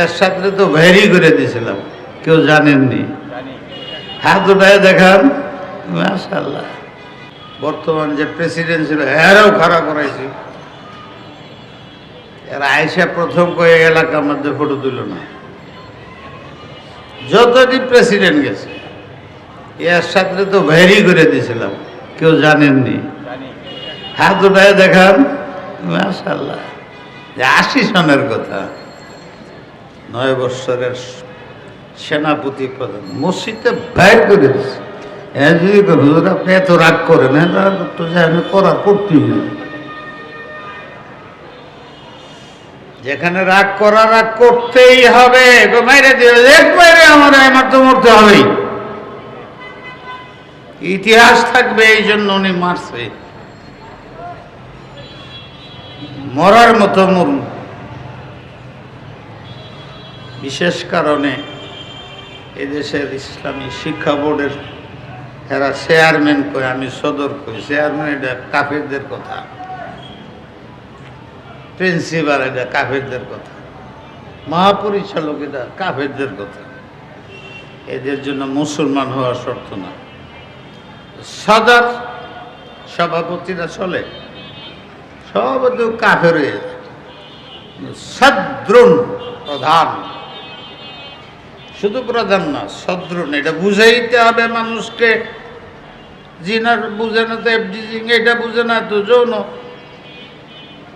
এর সাথে তো ভেরি করে দিয়েছিলাম, কেউ জানেননি। হাত উঠায় দেখান, মাশাআল্লাহ। বর্তমান যে প্রেসিডেন্ট ছিল এরাও খারাপ করাইছি। এরা আয়সা প্রথম কয়ে এলাকার মধ্যে ফটো তুল না, যতদিন প্রেসিডেন্ট গেছে এর সাথে তো ভেরি করে দিয়েছিলাম, কেউ জানেননি। হাত উঠায় দেখান, মাশাআল্লাহ। 80 সনের কথা, 9 বৎসরের সেনাপতি প্রধান মসজিদে বাইর করে দিচ্ছে। যদি হুজুর আপনি এত রাগ করেন, রাগ তো আমি করার করতেই না। যেখানে রাগ করা, রাগ করতেই হবে। মাইরে দিয়ে একবারে আমার তো মরতে হবেই, ইতিহাস থাকবে। এই জন্য উনি মারছে, মরার মতো মরুন। বিশেষ কারণে এদেশের ইসলামী শিক্ষা বোর্ডের এরা চেয়ারম্যান কই, আমি সদর কই। চেয়ারম্যান এটা কাফেরদের কথা, প্রিন্সিপাল এটা কাফেরদের কথা, মহাপরিচালক এটা কাফেরদের কথা। এদের জন্য মুসলমান হওয়া শর্ত না। সদর সভাপতিরা চলে, সব তো কাফের হয়ে যায়। সদ্রুন প্রধান, শুধু প্রধান না, সদ্রুন। এটা বুঝাইতে হবে মানুষকে। জিনার বুঝে না তো এফডিজিং, এটা বুঝে না তো যৌন।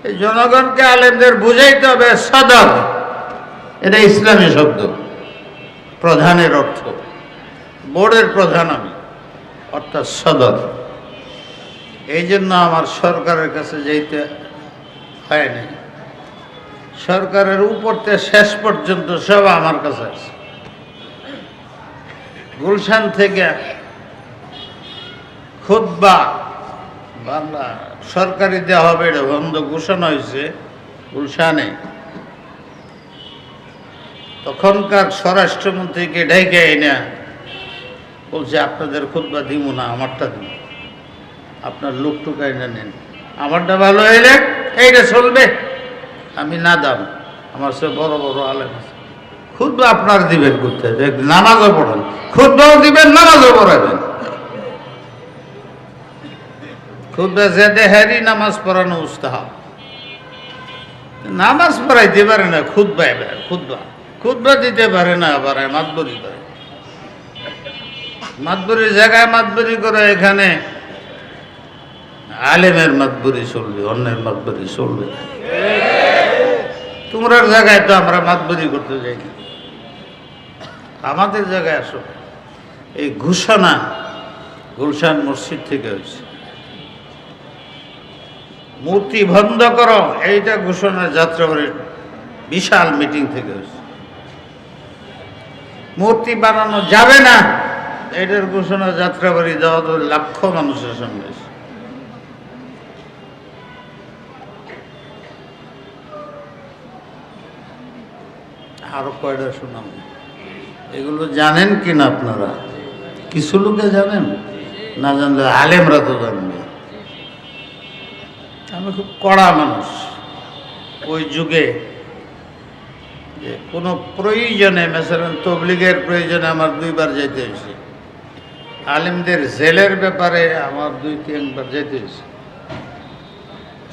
এই জনগণকে, আলেমদের বুঝাইতে হবে সদর, এটা ইসলামী শব্দ। প্রধানের অর্থ, বোর্ডের প্রধান আমি, অর্থাৎ সদর। এই জন্য আমার সরকারের কাছে যেতে হয় নাই। সরকারের উপর থেকে শেষ পর্যন্ত সব আমার কাছে আছে। গুলশান থেকে খুতবা বাংলা সরকারি দেওয়া হবে, এটা বন্ধ ঘোষণা হয়েছে গুলশানে। তখনকার স্বরাষ্ট্রমন্ত্রীকে ডেকে এনে বলছে আপনাদের খুতবা দিব না, আমারটা দিব। আপনার লোকটুকা এনে নেন, আমারটা ভালো হইলে এইটা চলবে। আমি না দাম, আমার সে বড় বড় আলেম আছে। খুতবা আপনার দিবেন করতে, নামাজও পড়েন, খুতবাও দিবেন, নামাজও পড়াবেন। খুতবা জেদে হারি নামাজ পড়ানো উস্তাহাব। নামাজ পড়াইতে পারে না, খুতবা খুতবা খুতবা দিতে পারে না, আবার মাতবরি করে। মাতবরির জায়গায় মাতবরি করে, এখানে আলেমের মাতবরি চলবে, অন্যের মাতবরি চলবে না। তোমরার জায়গায় তো আমরা মাতবরি করতে যাই না, আমাদের জায়গায় আসো। এই ঘোষণা গুলশান মসজিদ থেকে হয়েছে, মূর্তি বন্ধ করো, এইটা ঘোষণা যাত্রাবাড়ির বিশাল মিটিং থেকে হয়েছে। মূর্তি বানানো যাবে না, এটার ঘোষণা যাত্রাবাড়ি যাওয়া তো লাখ মানুষের সঙ্গে। আরো কয়টা শোনাম, এগুলো জানেন কিনা আপনারা? কিছু লোকে জানেন, না জানলে আলেমরা তো জানবে। আমি খুব কড়া মানুষ। ওই যুগে যে কোনো প্রয়োজনে, মেসালেন তবলিগের প্রয়োজনে আমার 2 বার যেতে হয়েছে। আলেমদের জেলের ব্যাপারে আমার 2-3 বার যেতে হয়েছে।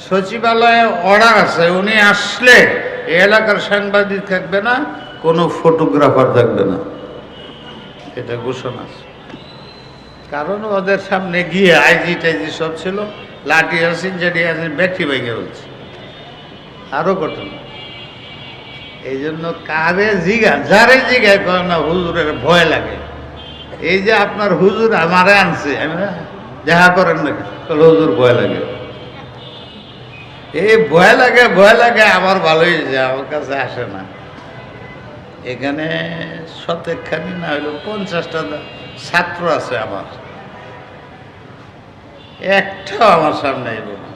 সচিবালয়ে অর্ডার আছে, উনি আসলে এই এলাকার সাংবাদিক থাকবে না, কোনো ফটোগ্রাফার থাকবে না, এটা ঘোষণা আছে। কারণ ওদের সামনে গিয়ে আইজি টাইজি সব ছিল, লাঠি আসেন যেটি আসেন ব্যাটারি ভেঙে বলছে, আরো ঘটনা। এই জন্য কারে জিগা, যারে জিগায় কয় না হুজুরের ভয় লাগে। এই যে আপনার হুজুর আমারে আনছে, আমি দেখা করেন নাকি, হুজুর ভয় লাগে। এই ভয় লাগে, ভয় লাগে, আমার ভালোই যে আমার কাছে আসে না। এখানে শতেকখানি না হইলো 50টা ছাত্র আছে আমার, একটাও আমার সামনে এল না।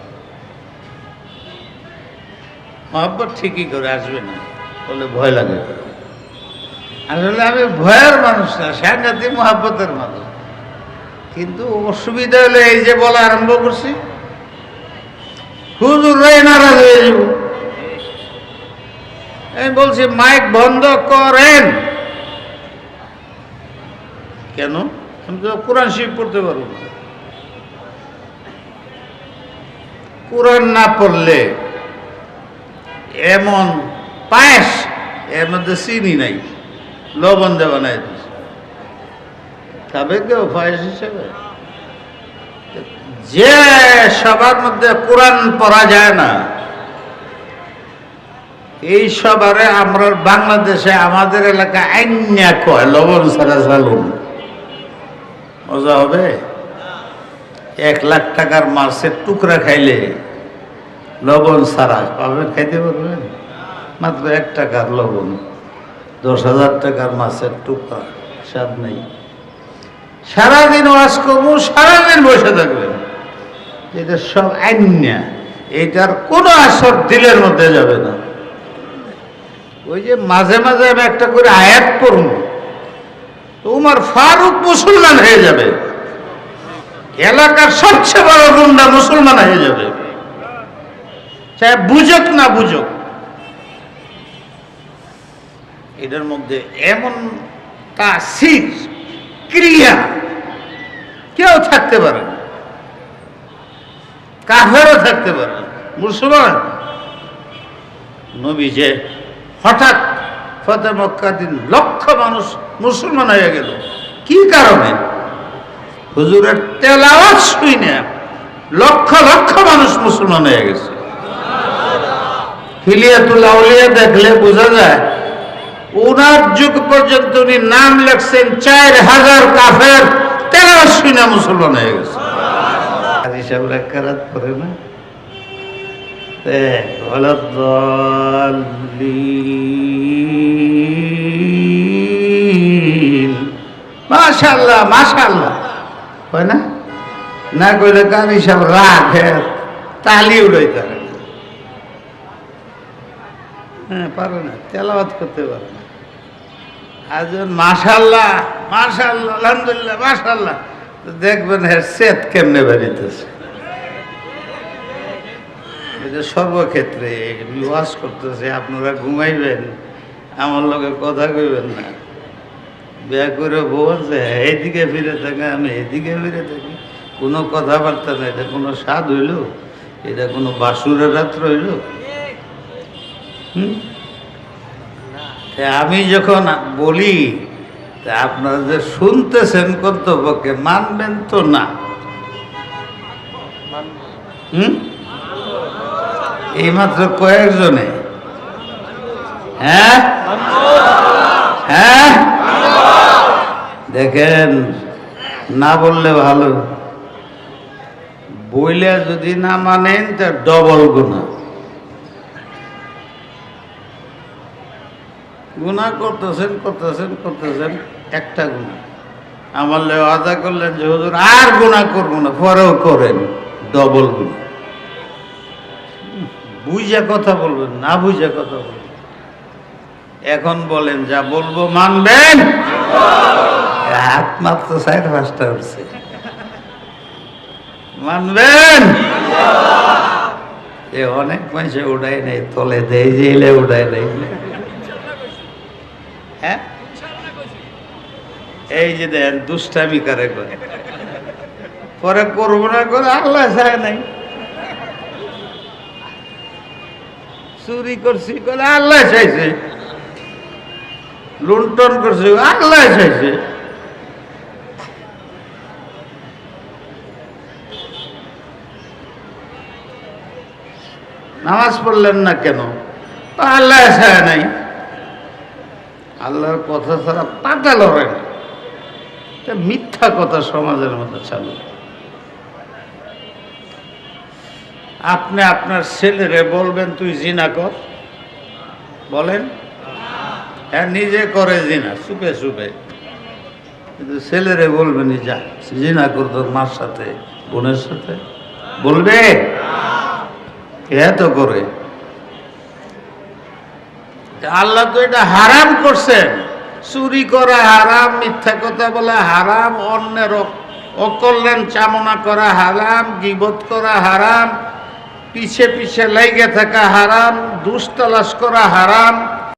মহব্বত ঠিকই করে আসবে না, বলে ভয় লাগে। আসলে আমি ভয়ের মানুষ না, সাংঘাতিক মহব্বতের মানুষ। কিন্তু অসুবিধা হলে এই যে বলা আরম্ভ করছি, হুজুর রাই নারাজ হয়ে যাব। আমি বলছি মাইক বন্ধ করেন। কেন? আমি তো কোরআন শরীফ পড়তে পারবো না। কোরআন না পড়লে এমন পায়েস, এর মধ্যে চিনি নাই, লবণ দিয়ে বানাই দিচ্ছে, খাবে কেউ পায়েস হিসেবে? যে সবার মধ্যে কোরআন পড়া যায় না, এই সবারে আমরা বাংলাদেশে আমাদের এলাকা আইন্যা কয় লবণ ছাড়া চালুন। মজা হবে? 1 লাখ টাকার মাছের টুকরা খাইলে লবণ ছাড়া পাবেন, খাইতে পারবেন? মাত্র 1 টাকার লবণ, 10,000 টাকার মাছের টুকরা, স্বাদ নেই। সারাদিন ওয়াজ করবো, সারাদিন বসে থাকবেন, এটা সব আইন্যা, এইটার কোনো আসর দিলের মধ্যে যাবে না। ওই যে মাঝে মাঝে আমি একটা করে আয়াত পড়ব, উমর ফারুক মুসলমান হয়ে যাবে, এলাকার সবচেয়ে বড় গুন্ডা মুসলমান হয়ে যাবে, চাই বুঝুক না বুঝুক। এটার মধ্যে এমন তাসির ক্রিয়া কেউ থাকতে পারে না, কাফেরও থাকতে পারে না, মুসলমান। নবী যে হঠাৎ ফতে মক্কা দিন লক্ষ মানুষ মুসলমান হয়ে গেল, কি কারণে? হুজুরের তেলাওয়াত শুনে লক্ষ লক্ষ মানুষ মুসলমান হয়ে গেছে। হিলিয়াতুল আউলিয়া দেখলে বোঝা যায়, ওনার যুগ পর্যন্ত উনি নাম লেখছেন 4000 কাফের, তেলাওয়াত শুনে মুসলমান হয়ে গেছে। আর হিসাব রাত করে না, মাশাআল্লাহ মাশাআল্লাহ হয় না? না কইলে কার হিসাব রাখে, তালি উড়াইতে পারে না। হ্যাঁ, পারে না, তেলাওয়াত করতে পারে না। আজ মাশাআল্লাহ মাশাআল্লাহ আলহামদুলিল্লাহ মাশাআল্লাহ, দেখবেন এর সেত কেমনে বেরিতেছে। সর্বক্ষেত্রে ওয়াজ করতেছে, আপনারা ঘুমাইবেন, আমার লগে কথা কইবেন না, বিয়া করে বলছে এইদিকে ফিরে থাকে, আমি এদিকে ফিরে থাকি, কোনো কথাবার্তা নাই। এটা কোনো স্বাদ হইল? এটা কোনো বাসুরের রাত্র হইল? আমি যখন বলি, আপনারা যে শুনতেছেন কর্তব্যকে মানবেন তো না? এইমাত্র কয়েকজনে, হ্যাঁ হ্যাঁ, দেখেন না বললে ভালো, বইলে যদি না মানেন তা ডবল গুনাহ। গুনাহ করতেছেন করতেছেন করতেছেন, একটা গুনাহ আমার আদা করলেন যে হুজুর আর গুনাহ করবো না, পরেও করেন, ডবল গুনাহ। বুঝা কথা বলবেন, না বুঝা কথা বলবেন। এখন বলেন যা বলবো মানবেন? হাত মাত্র 4-5টা উঠছে, মানবেন? এ অনেক মানুষে উঠাই নেই, তলে দেয় জেলে উঠাই নেই। হ্যাঁ, এই যে দেন দুষ্টামি করে করে, পরে করবো না করে আল্লাহ চায় নাই। চুরি করছি করে আল্লাহ চাইছে, লুণ্ঠন করছে আল্লাহ চাইছে। নামাজ পড়লেন না কেন? আল্লাহ চায় নাই। আল্লাহর কথা ছাড়া পাতা লড়ে না, মিথ্যা কথা সমাজের মধ্যে চালু। আপনি আপনার ছেলেরে বলবেন তুই জিনা কর, বলেন? হ্যাঁ, নিজে করে জিনা চুপে চুপে, কিন্তু ছেলেরে বলবেন যা জিনা কর তোর মার সাথে বোনের সাথে, বলবে? এ তো করে। আল্লাহ তো এটা হারাম করছেন, চুরি করা হারাম, মিথ্যা কথা বলা হারাম, অন্যের অকল্যাণ কামনা করা হারাম, গীবত করা হারাম, পিছে পিছে লাইগে থাকা হারাম, দুষ তালাশ করা হারাম,